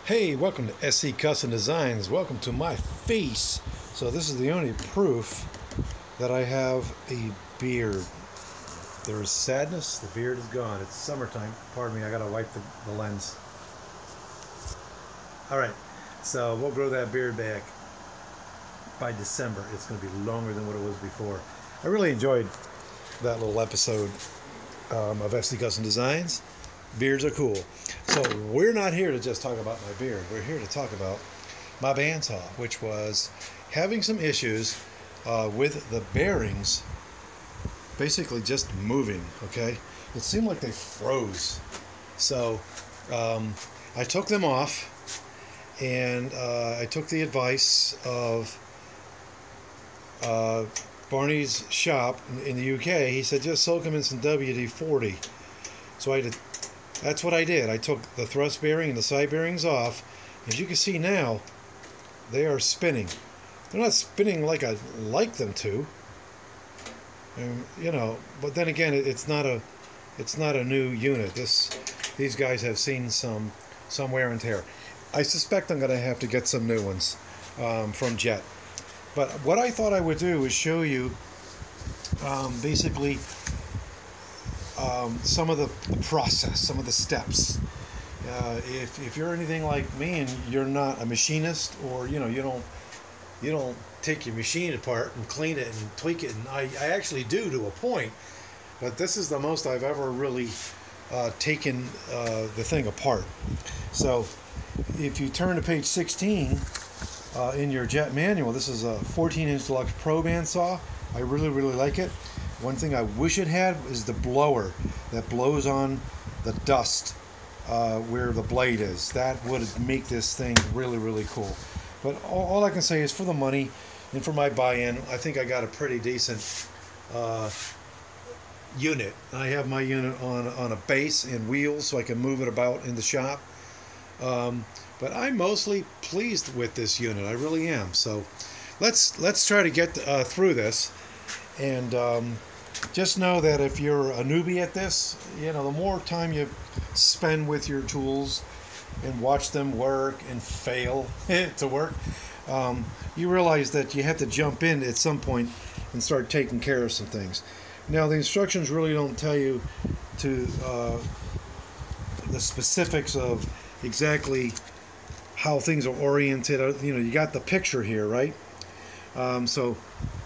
Hey, welcome to SC Custom Designs. Welcome to my face. So this is the only proof that I have a beard. There is sadness, the beard is gone. It's summertime. Pardon me, I gotta wipe the lens. Alright, so we'll grow that beard back by December. It's gonna be longer than what it was before. I really enjoyed that little episode of SC Custom Designs. Beards are cool. So we're not here to just talk about my beard. We're here to talk about my bandsaw, which was having some issues with the bearings basically just moving, okay? It seemed like they froze. So I took them off, and I took the advice of Barney's shop in the UK. He said just soak them in some WD-40. So that's what I did. I took the thrust bearing and the side bearings off. As you can see now, they are spinning. They're not spinning like I'd like them to. And, you know, but then again, it's not a new unit. These guys have seen some wear and tear. I suspect I'm going to have to get some new ones from Jet. But what I thought I would do is show you basically some of the process, some of the steps. If you're anything like me and you're not a machinist, or you don't take your machine apart and clean it and tweak it, and I actually do to a point, but this is the most I've ever really taken the thing apart. So if you turn to page 16 in your Jet manual, this is a 14-inch Deluxe Pro bandsaw. I really like it. One thing I wish it had is the blower that blows on the dust where the blade is. That would make this thing really cool. But all I can say is, for the money and for my buy-in, I think I got a pretty decent unit. I have my unit on a base and wheels so I can move it about in the shop. But I'm mostly pleased with this unit. I really am. So let's try to get through this. And just know that if you're a newbie at this, the more time you spend with your tools and watch them work and fail to work, you realize that you have to jump in at some point and start taking care of some things. Now, the instructions really don't tell you to the specifics of exactly how things are oriented. You got the picture here, right? So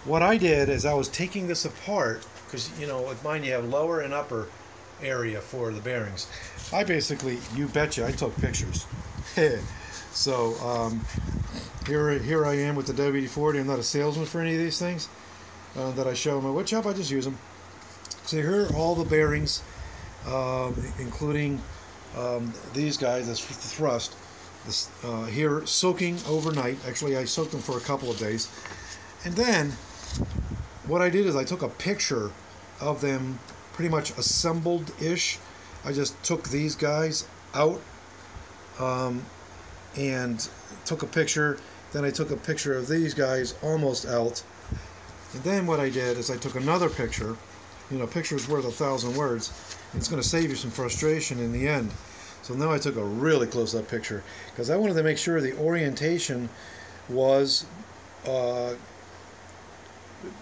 what I did is I was taking this apart, because with mine you have lower and upper area for the bearings. I basically, you betcha, I took pictures. So here I am with the WD-40. I'm not a salesman for any of these things that I show in my wood shop. I just use them. So here are all the bearings, including these guys. That's thrust. This, here, soaking overnight. Actually, I soaked them for a couple of days. And then what I did is I took a picture of them pretty much assembled-ish. I just took these guys out and took a picture. Then I took a picture of these guys almost out. And then what I did is I took another picture. Picture's worth 1,000 words. And it's going to save you some frustration in the end. So now I took a really close-up picture because I wanted to make sure the orientation was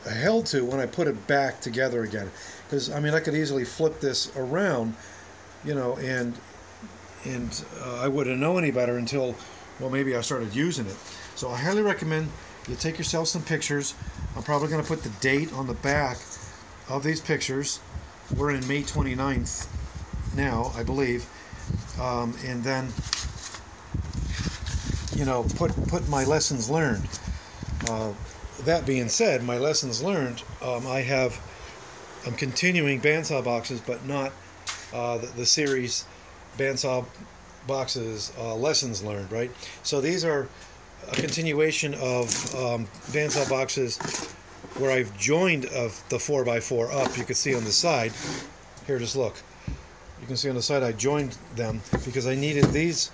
held to when I put it back together again. Because I could easily flip this around, and I wouldn't know any better until, well, maybe I started using it. So I highly recommend you take yourself some pictures. I'm probably going to put the date on the back of these pictures. We're in May 29th now, I believe. And then put my lessons learned. That being said, my lessons learned, I'm continuing bandsaw boxes, but not the series bandsaw boxes lessons learned, right? So these are a continuation of bandsaw boxes where I've joined the 4x4 up. You can see on the side here, just look. You can see on the side I joined them because I needed these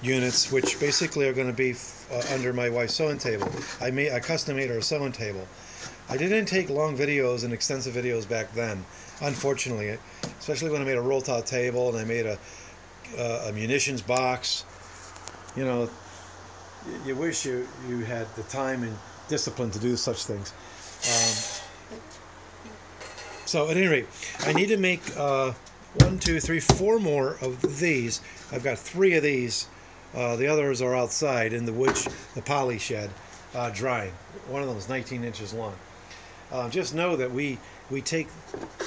units, which basically are going to be under my wife's sewing table. I custom made her a sewing table. I didn't take long videos and extensive videos back then, unfortunately, especially when I made a roll top table and I made a a munitions box. You know, you wish you had the time and discipline to do such things. So at any rate, I need to make 1, 2, 3, 4 more of these. I've got 3 of these. The others are outside in the poly shed, drying. One of them is 19 inches long. Just know that we take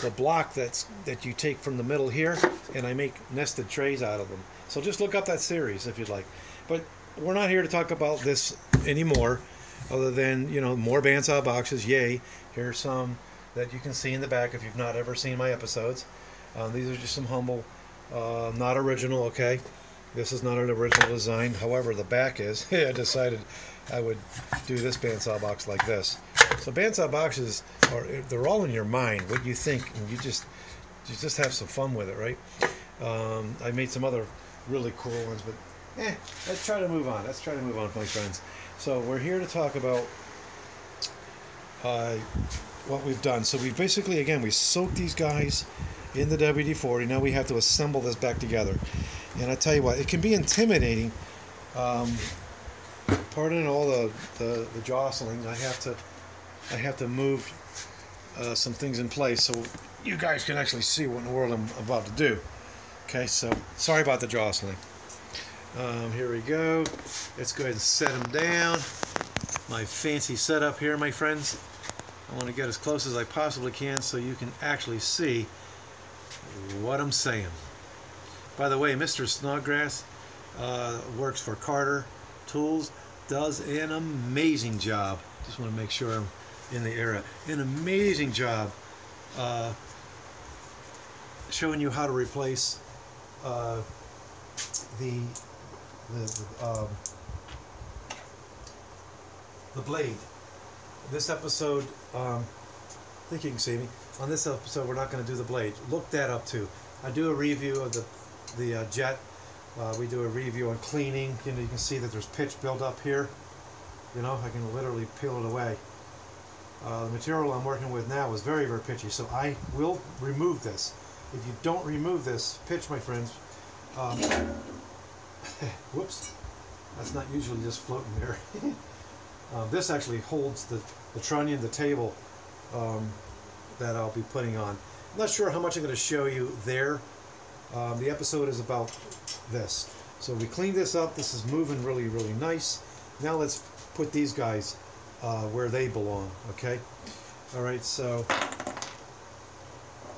the block that you take from the middle here, and I make nested trays out of them. So just look up that series if you'd like. But we're not here to talk about this anymore, other than, you know, more bandsaw boxes. Yay! Here's some that you can see in the back if you've not ever seen my episodes. These are just some humble, not original. Okay, this is not an original design. However, the back is. I decided I would do this bandsaw box like this. So bandsaw boxes they're all in your mind. What you think, and you just have some fun with it, right? I made some other really cool ones, but let's try to move on. Let's try to move on, my friends. So we're here to talk about what we've done. So we basically, again, we soaked these guys in the WD-40. Now we have to assemble this back together. And I tell you what, it can be intimidating. Pardon all the jostling. I have to move some things in place so you guys can actually see what in the world I'm about to do. Okay, so sorry about the jostling. Here we go. Let's go ahead and set them down. My fancy setup here, my friends. I want to get as close as I possibly can so you can actually see what I'm saying. By the way, Mr. Snodgrass works for Carter Tools, does an amazing job. Just want to make sure I'm in the area. An amazing job showing you how to replace the blade. This episode, I think you can see me. On this episode, we're not going to do the blade. Look that up too. I do a review of the jet. We do a review on cleaning. You know, you can see that there's pitch built up here. You know, I can literally peel it away. The material I'm working with now is very, very pitchy, so I will remove this. If you don't remove this pitch, my friends, whoops, that's not usually just floating there. This actually holds the trunnion, the table that I'll be putting on. I'm not sure how much I'm going to show you there. The episode is about this. So we cleaned this up. This is moving really, really nice. Now let's put these guys where they belong, okay? All right, so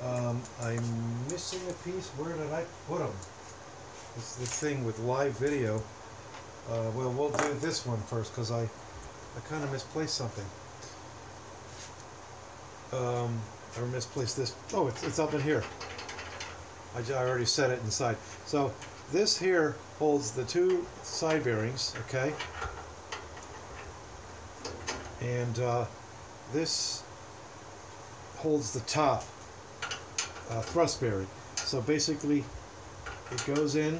I'm missing a piece. Where did I put them? It's the thing with live video. Well, we'll do this one first because I kind of misplaced something. I misplaced this. Oh, it's up in here. I already set it inside. So this here holds the 2 side bearings, okay? And this holds the top thrust bearing. So basically it goes in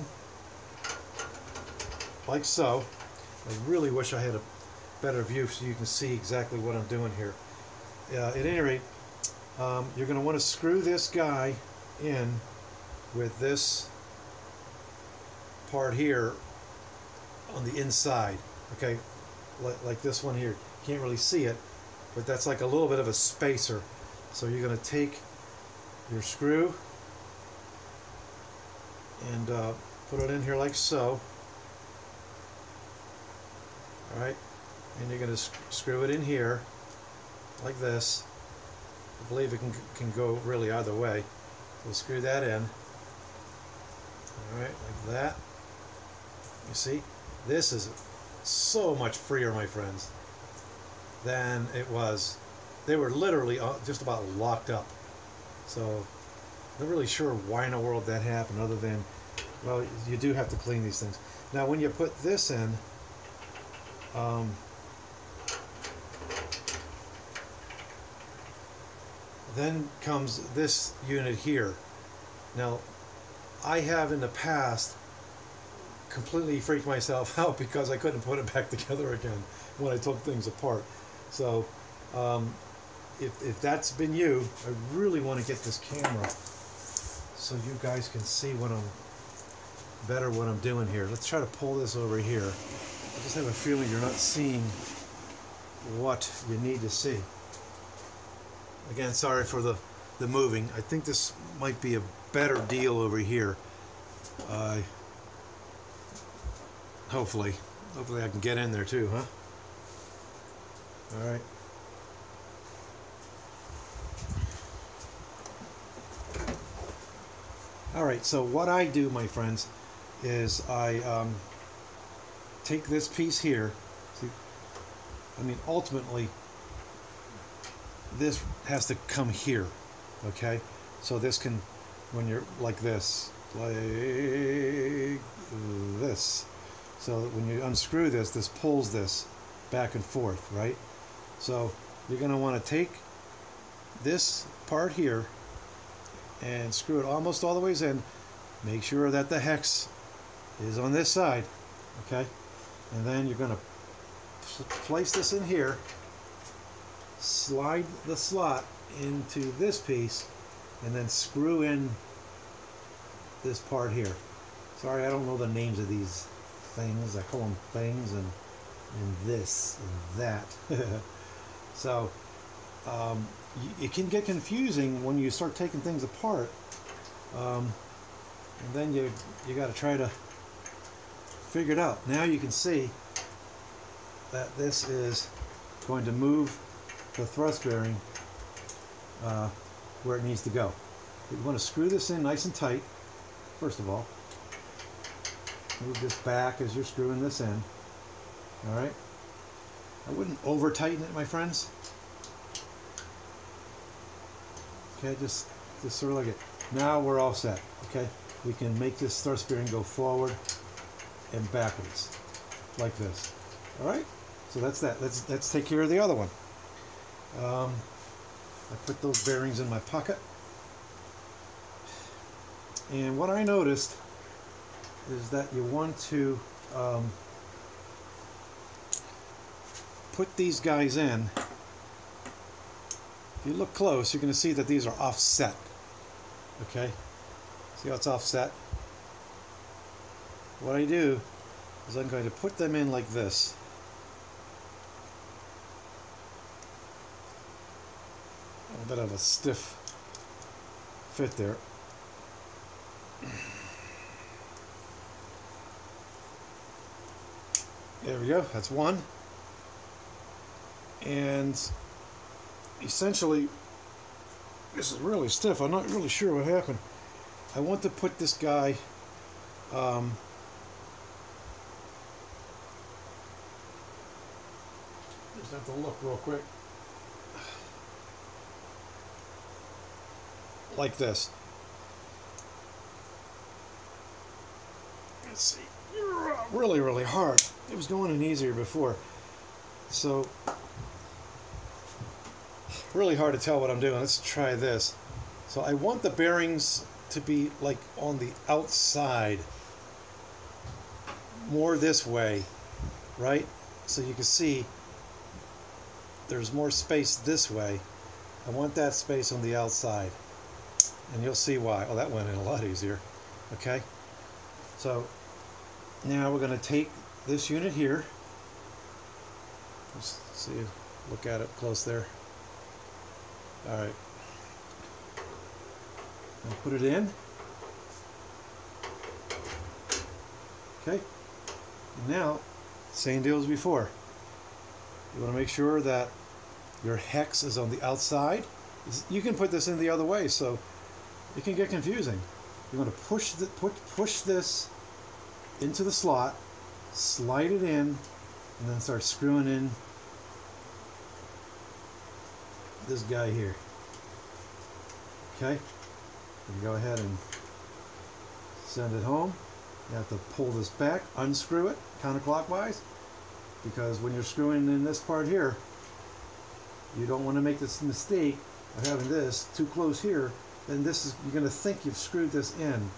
like so. I really wish I had a better view so you can see exactly what I'm doing here. At any rate, you're going to want to screw this guy in with this part here on the inside, okay, like this one here. Can't really see it, but that's like a little bit of a spacer. So you're going to take your screw and put it in here like so. All right, and you're going to screw it in here like this. I believe it can go really either way. So screw that in. All right, like that. You see, this is so much freer, my friends, than it was. They were literally just about locked up. So I'm not really sure why in the world that happened, other than, well, you do have to clean these things. Now when you put this in, then comes this unit here. Now I have in the past completely freaked myself out because I couldn't put it back together again when I took things apart. So if that's been you, I really want to get this camera so you guys can see what better what I'm doing here. Let's try to pull this over here. I just have a feeling you're not seeing what you need to see. Again, sorry for the moving. I think this might be a better deal over here. Hopefully I can get in there too, huh? All right. All right, so what I do, my friends, is I take this piece here. See, I mean, ultimately, this has to come here, okay? So this can, when you're like this, so that when you unscrew this, this pulls this back and forth, right? So you're going to want to take this part here and screw it almost all the ways in. Make sure that the hex is on this side, okay? And then you're going to place this in here, slide the slot into this piece, and then screw in this part here. Sorry, I don't know the names of these things. I call them things and this and that. So it can get confusing when you start taking things apart, and then you got to try to figure it out. Now you can see that this is going to move the thrust bearing where it needs to go. You want to screw this in nice and tight. First of all, move this back as you're screwing this in. All right. I wouldn't over tighten it, my friends. Okay, just sort of like it. Now we're all set. Okay, we can make this thrust bearing go forward and backwards, like this. All right. So that's that. Let's take care of the other one. I put those bearings in my pocket, and what I noticed is that you want to put these guys in. If you look close, you're going to see that these are offset. Okay, see how it's offset? What I do is I'm going to put them in like this. A bit of a stiff fit there. There we go, that's one. And essentially, this is really stiff. I'm not really sure what happened. I want to put this guy just have to look real quick. Like this. Let's see. Really, really hard. It was going in easier before. So, really hard to tell what I'm doing. Let's try this. So I want the bearings to be like on the outside, more this way, right? So you can see there's more space this way. I want that space on the outside. And you'll see why. Oh, that went in a lot easier. Okay. So now we're going to take this unit here. Let's see, look at it close there. All right. And put it in. Okay. And now, same deal as before. You want to make sure that your hex is on the outside. You can put this in the other way, so it can get confusing. You want to push this into the slot, slide it in, and then start screwing in this guy here. Okay? You go ahead and send it home. You have to pull this back, unscrew it counterclockwise, because when you're screwing in this part here, you don't want to make this mistake of having this too close here. Then this is, you're going to think you've screwed this in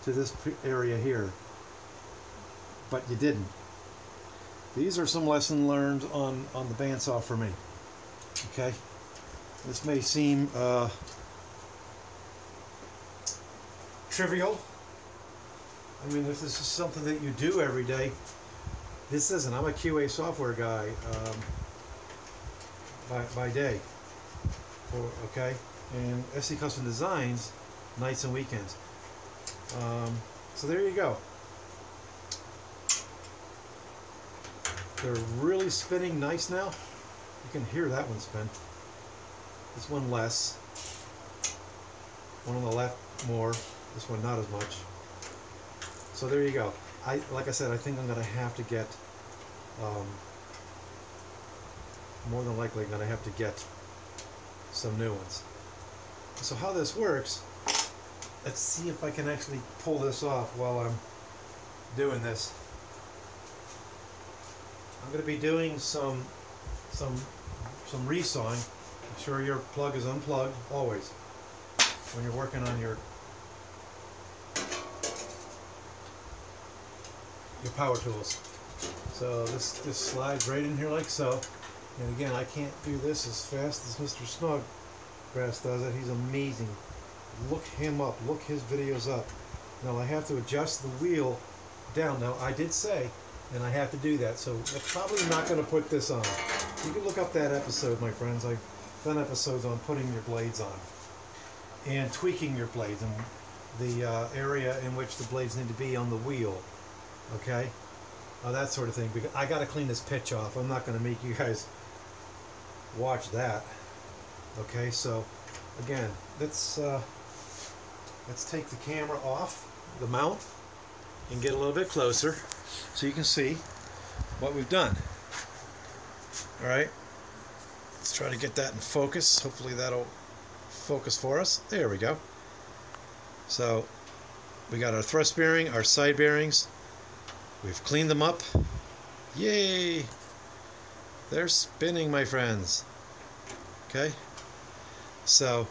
to this area here, but you didn't. These are some lessons learned on the bandsaw for me. Okay, this may seem trivial, I mean, if this is something that you do every day, this isn't. I'm a QA software guy by day, okay, and SC Custom Designs nights and weekends. So there you go. They're really spinning nice now. You can hear that one spin. This one less. One on the left more. This one not as much. So there you go. Like I said, I think I'm going to have to get, more than likely I'm going to have to get some new ones. So how this works, let's see if I can actually pull this off while I'm doing this. I'm going to be doing some resawing. Make sure your plug is unplugged always when you're working on your power tools. So this slides right in here like so. And again, I can't do this as fast as Mr. Snodgrass does it. He's amazing. Look him up. Look his videos up. Now I have to adjust the wheel down. Now I did say, and I have to do that, so I'm probably not going to put this on. You can look up that episode, my friends. I've done episodes on putting your blades on and tweaking your blades and the area in which the blades need to be on the wheel. Okay, that sort of thing. Because I got to clean this pitch off. I'm not going to make you guys watch that. Okay, so again, let's take the camera off the mount and get a little bit closer so you can see what we've done. All right, let's try to get that in focus. Hopefully that'll focus for us. There we go. So we got our thrust bearing, our side bearings. We've cleaned them up. Yay! They're spinning, my friends. Okay, so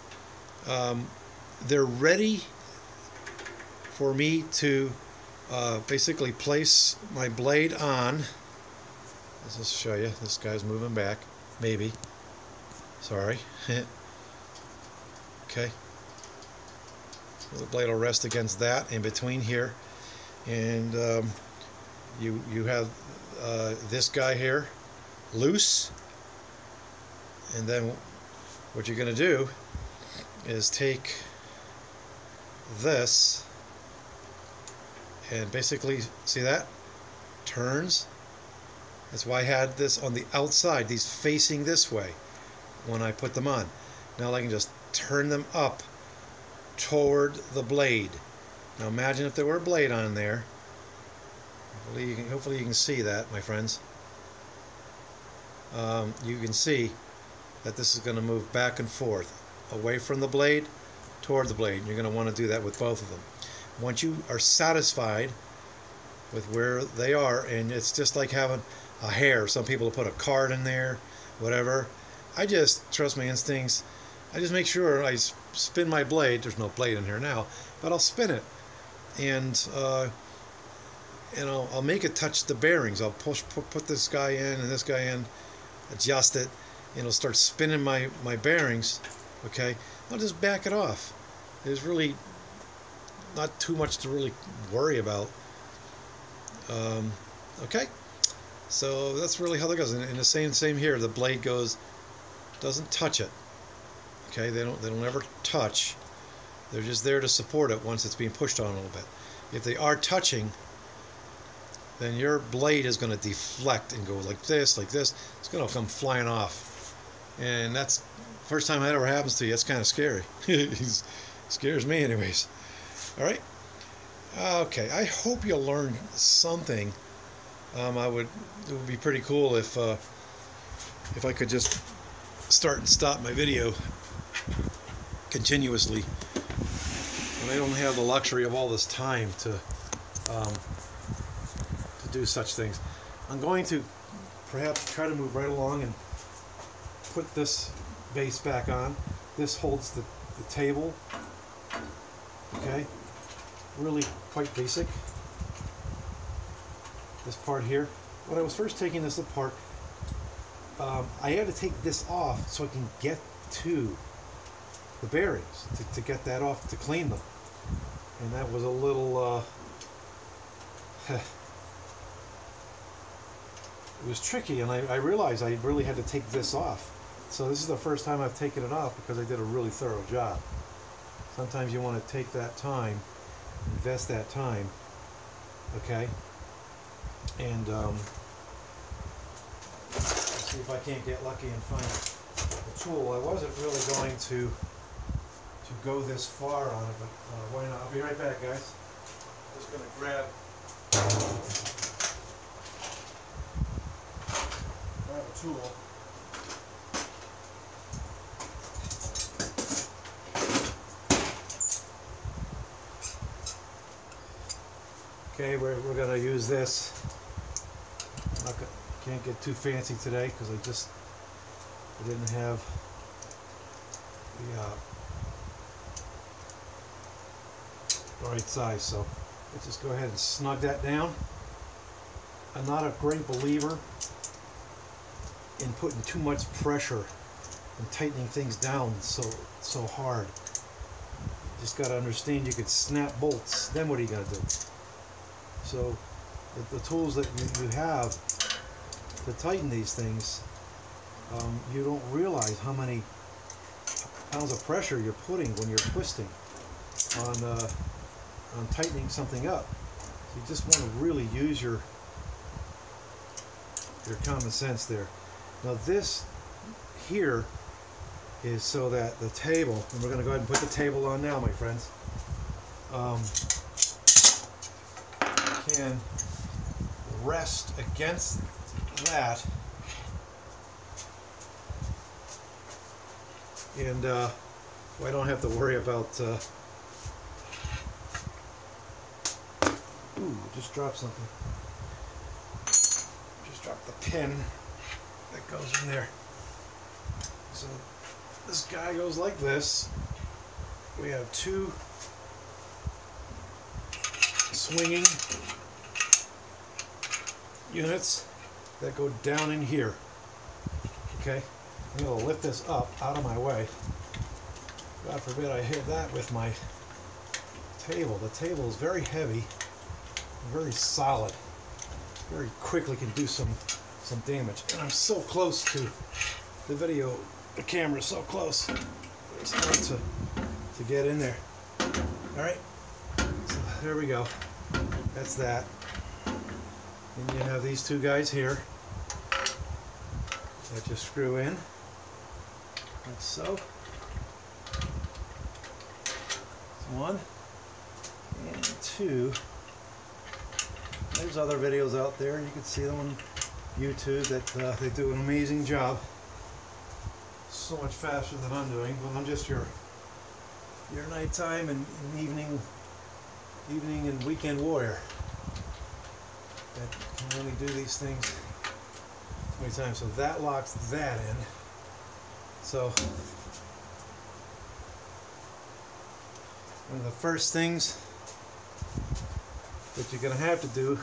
they're ready for me to basically place my blade on. Let's just show you. This guy's moving back. Maybe. Sorry. Okay. So the blade will rest against that in between here, and you have this guy here loose, and then what you're going to do is take this and basically, see that? Turns. That's why I had this on the outside, these facing this way when I put them on. Now I can just turn them up toward the blade. Now imagine if there were a blade on there. Hopefully you can see that, my friends. You can see that this is going to move back and forth, away from the blade, toward the blade. You're going to want to do that with both of them. Once you are satisfied with where they are, and it's just like having a hair. Some people put a card in there, whatever. I just trust my instincts. I just make sure I spin my blade. There's no blade in here now, but I'll spin it, and I'll make it touch the bearings. I'll put this guy in and this guy in, adjust it, and it'll start spinning my bearings. Okay, I'll just back it off. There's really not too much to really worry about. Okay, so that's really how that goes. And the same here. The blade doesn't touch it. Okay, they don't ever touch. They're just there to support it once it's being pushed on a little bit. If they are touching, then your blade is going to deflect and go like this, like this. It's going to come flying off, and that's the first time that ever happens to you. That's kind of scary. It scares me, anyways. All right. Okay. I hope you learned something. It would be pretty cool if I could just start and stop my video continuously. And I don't have the luxury of all this time to do such things. I'm going to perhaps try to move right along and put this base back on. This holds the table. Okay, really quite basic. This part here. When I was first taking this apart, I had to take this off so I can get to the bearings, to get that off, to clean them. And that was a little it was tricky, and I realized I really had to take this off. So this is the first time I've taken it off because I did a really thorough job. Sometimes you want to take that time, invest that time, okay? And see if I can't get lucky and find a tool. I wasn't really going to go this far on it, but why not? I'll be right back, guys. Just going to grab a tool. Okay, we're going to use this. Can't get too fancy today because I didn't have the right size. So let's just go ahead and snug that down. I'm not a great believer in putting too much pressure and tightening things down so hard. You just got to understand you could snap bolts. Then what are you going to do? So the tools that you have to tighten these things, you don't realize how many pounds of pressure you're putting when you're twisting on tightening something up. So you just want to really use your common sense there. Now this here is so that the table, and we're going to go ahead and put the table on now, my friends, can rest against that, and I don't have to worry about ooh, just dropped something. Just dropped the pin that goes in there. So this guy goes like this. We have two swinging units that go down in here. Okay, I'm going to lift this up out of my way. God forbid I hit that with my table. The table is very heavy, very solid, very quickly can do some damage. And I'm so close to the video, the camera is so close. It's hard to get in there. All right, so there we go. That's that. Then you have these two guys here that you screw in, like so. That's one and two. There's other videos out there. You can see them on YouTube that they do an amazing job. So much faster than I'm doing. But I'm just your nighttime and evening and weekend warrior that can only do these things 20 times. So that locks that in. So one of the first things that you're going to have to do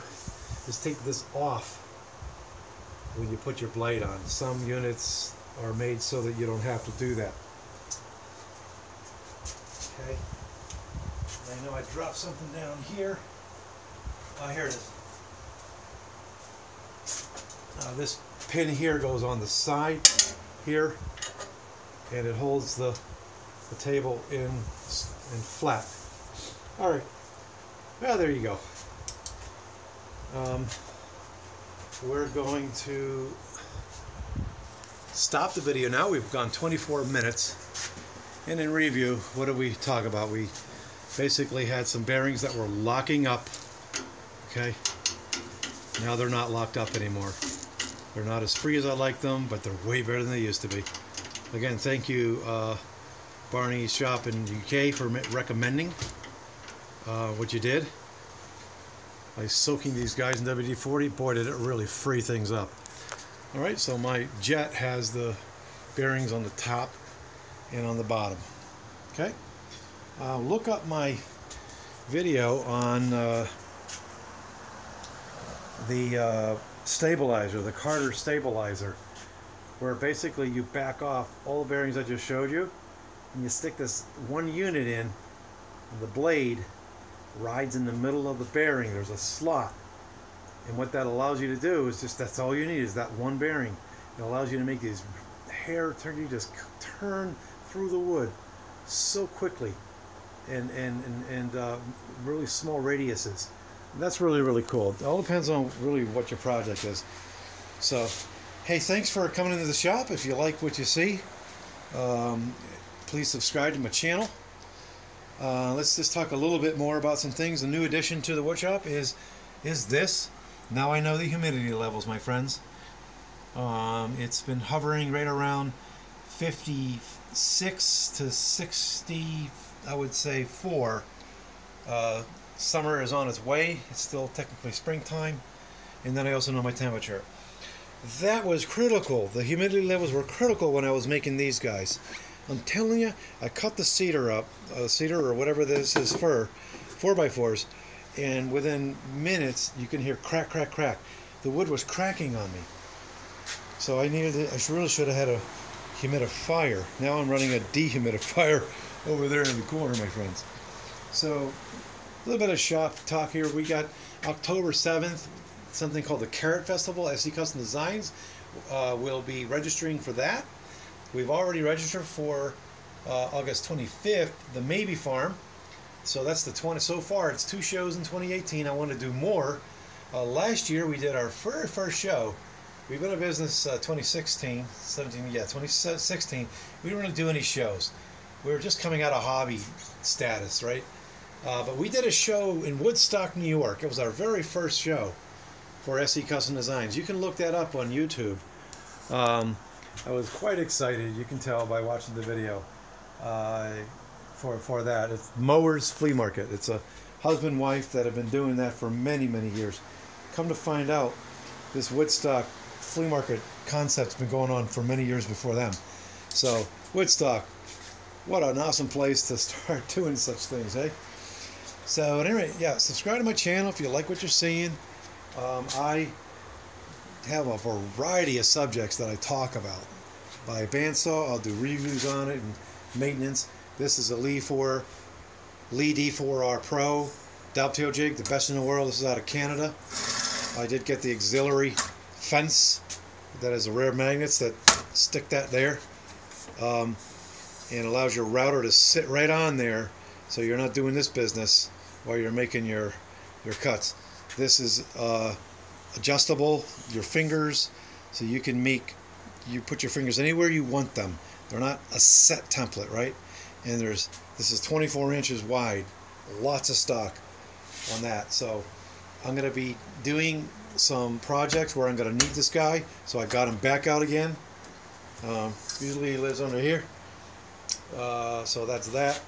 is take this off when you put your blade on. Some units are made so that you don't have to do that. Okay. I know I dropped something down here. Oh, here it is. This pin here goes on the side here, and it holds the table in flat. All right. Well, there you go. We're going to stop the video now. We've gone 24 minutes. And in review, what did we talk about? We basically had some bearings that were locking up. Okay. Now they're not locked up anymore. They're not as free as I like them, but they're way better than they used to be. Again, thank you, Barney's shop in UK, for recommending what you did. By soaking these guys in WD-40, boy, did it really free things up. All right, so my jet has the bearings on the top and on the bottom. Okay, look up my video on the stabilizer, the Carter stabilizer, where basically you back off all the bearings I just showed you, and you stick this one unit in, and the blade rides in the middle of the bearing. There's a slot And what that allows you to do is just, that's all you need is that one bearing. It allows you to make these hair turn, you just turn through the wood so quickly, and really small radiuses. And that's really, really cool. It all depends on really what your project is. So, hey, thanks for coming into the shop. If you like what you see, please subscribe to my channel. Let's just talk a little bit more about some things. The new addition to the woodshop is this. Now I know the humidity levels, my friends. It's been hovering right around 56 to 60, I would say 4. Summer is on its way. It's still technically springtime. And then I also know my temperature. That was critical. The humidity levels were critical when I was making these guys. I'm telling you, I cut the cedar up, cedar or whatever this is, fir, 4x4s, and within minutes you can hear crack, crack, crack. The wood was cracking on me. So I really should have had a humidifier. Now I'm running a dehumidifier over there in the corner, my friends. So a little bit of shop talk here. We got October 7th, something called the Carrot Festival. SC Custom Designs will be registering for that. We've already registered for August 25th, the Maybe Farm. So that's the 20. So far, it's 2 shows in 2018. I want to do more. Last year, we did our very first show. We've been in business 2016, 17, yeah, 2016. We didn't really do any shows. We were just coming out of hobby status, right? But we did a show in Woodstock, New York. It was our very first show for SC Custom Designs. You can look that up on YouTube. I was quite excited, you can tell by watching the video, for that. It's Mowers Flea Market. It's a husband and wife that have been doing that for many, many years. Come to find out, this Woodstock flea market concept's been going on for many years before them. So, Woodstock, what an awesome place to start doing such things, eh? So, at any rate, yeah, subscribe to my channel if you like what you're seeing. I have a variety of subjects that I talk about. By Bandsaw, I'll do reviews on it and maintenance. This is a Lee D4R Pro dovetail jig, the best in the world. This is out of Canada. I did get the auxiliary fence that has the rear magnets that stick that there, and allows your router to sit right on there, so you're not doing this business while you're making your cuts. This is adjustable, your fingers, so you can put your fingers anywhere you want them. They're not a set template, right? And this is 24 inches wide, lots of stock on that. So I'm going to be doing some projects where I'm going to need this guy, so I got him back out again. Usually he lives under here, so that's that.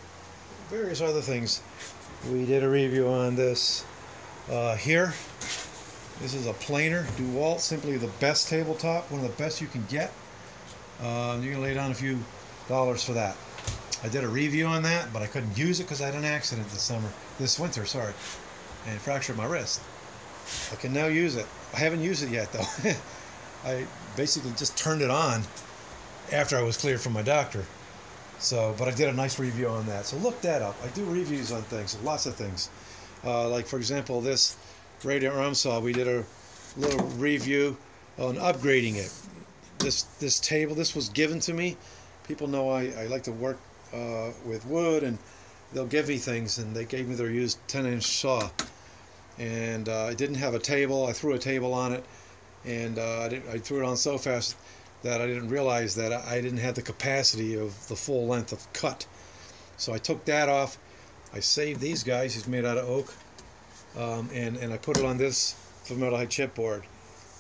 Various other things. We did a review on this here. This is a planer DeWalt, simply the best tabletop, one of the best you can get. You can lay down a few dollars for that. I did a review on that, but I couldn't use it because I had an accident this winter, sorry, and fractured my wrist. I can now use it. I haven't used it yet, though. I basically just turned it on after I was cleared from my doctor. So, but I did a nice review on that. So look that up. I do reviews on things, lots of things. Like, for example, this radiant arm saw, we did a little review on upgrading it. This table, this was given to me. People know I like to work with wood, and they'll give me things, and they gave me their used 10-inch saw. And I didn't have a table. I threw a table on it, and I threw it on so fast that I didn't realize that I didn't have the capacity of the full length of cut. So I took that off. I saved these guys. He's made out of oak. And I put it on this formaldehyde chipboard,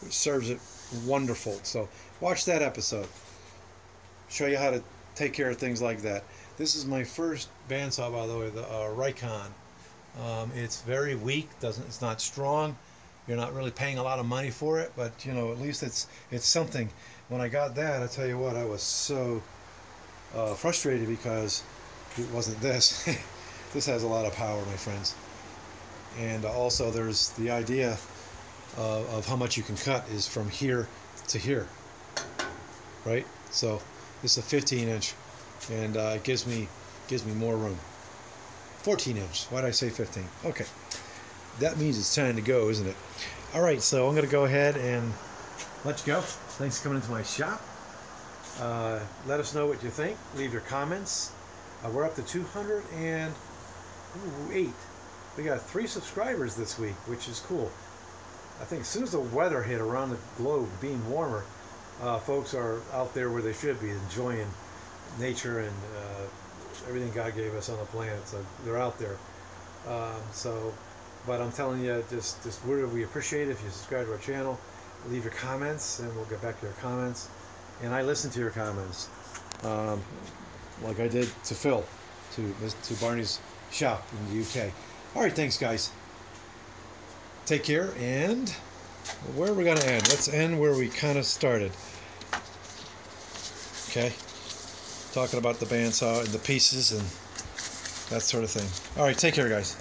which serves it wonderful. So watch that episode. Show you how to take care of things like that. This is my first bandsaw, by the way, the Rikon. It's very weak. It's not strong. You're not really paying a lot of money for it, but you know, at least it's something. When I got that, I tell you what, I was so frustrated because it wasn't this. This has a lot of power, my friends. And also there's the idea of how much you can cut is from here to here, right? So this is a 15-inch, and it gives me more room. 14-inch. Why did I say 15? Okay, that means it's time to go, isn't it? All right, so I'm going to go ahead and let you go. Thanks for coming into my shop. Let us know what you think. Leave your comments. We're up to 208. We got 3 subscribers this week, which is cool. I think as soon as the weather hit around the globe being warmer, folks are out there where they should be, enjoying nature and everything God gave us on the planet. So they're out there. But I'm telling you, just we appreciate it if you subscribe to our channel, leave your comments, and we'll get back to your comments. And I listen to your comments, like I did to Phil, to Barney's shop in the UK. All right, thanks, guys. Take care, and where are we going to end? Let's end where we kind of started. Okay, talking about the bandsaw and the pieces and that sort of thing. All right, take care, guys.